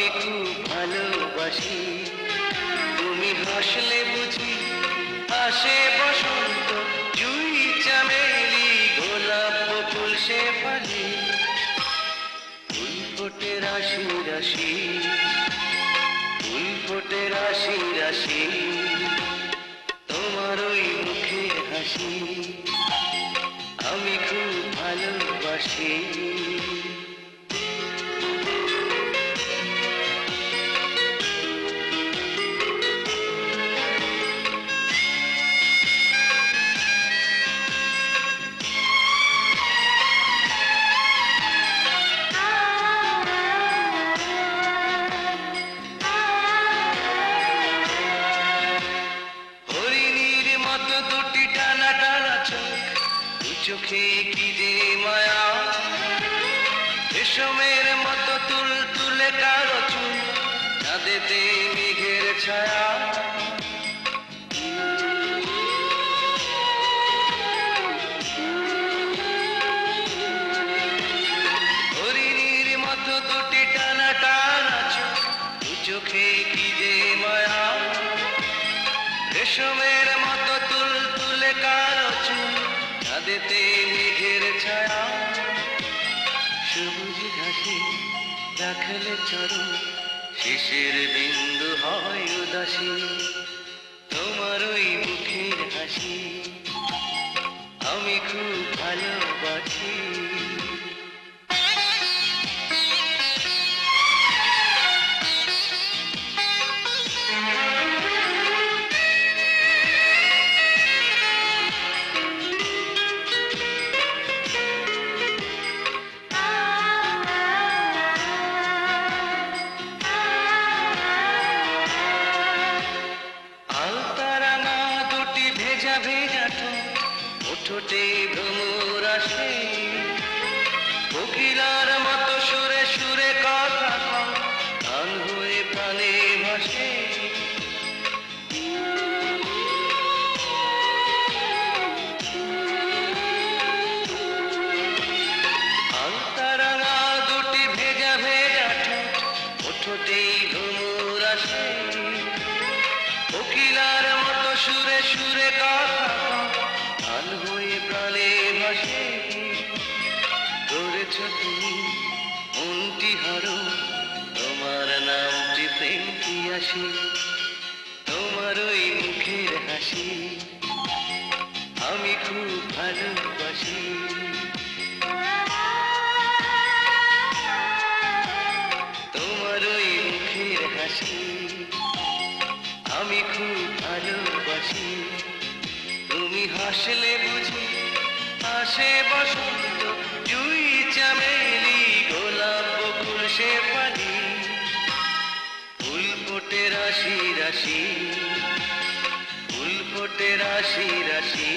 আমি খুব ভালোবাসি। তুমি হাসলে বুঝি আসে বসন্ত, জুই চামেলি গোলাপ ফুল শেফালি, ফুল ফোটে রাশি রাশি, ফুল ফোটে রাশি রাশি, তোমার ওই মুখের হাসি আমি খুব ভালোবাসি। চোখে কি যে মায়া, রেশমের মতো তুল তুলে কারো চুল, চাঁদেতে মেঘের ছায়া। হরিণীর মতো দুটি টানা টানা চোখ, দু চোখে কি যে মায়া, রেশমের মতো তুল তুলে কারো চুল, চাঁদেতে মেঘের ছায়া। সবুজ ঘাসে রাখলে চরণ, শিশির বিন্দু হয় উদাসী, তোমার ওই মুখের হাসি আমি খুব ভালোবাসি। ঠোঁটে ভ্রমর আসে, কোকিলার মতো সুরে সুরে কথা কয়, গান হয়ে প্রাণে ভাসে। আলতারাঙা দুটি ভেজা ভেজা ঠোঁট, ঠোঁটে ভ্রমর আসে, কোকিলার মতো সুরে সুরে কথা গান হয়ে প্রাণে ভাসে। করেছ তুমি মনটি হারো, তোমার নামটি প্রেম কি আসি, তোমার ওই মুখের হাসি আমি খুব ভালোবাসি। তোমার ওই মুখের হাসি আমি খুব ভালোবাসি। তুমি হাসলে বুঝি আসে বসন্ত, জুই চামেলি গোলাপ ফুল শেফালি, ফুল ফোটে রাশি রাশি, ফুল ফোটে রাশি রাশি।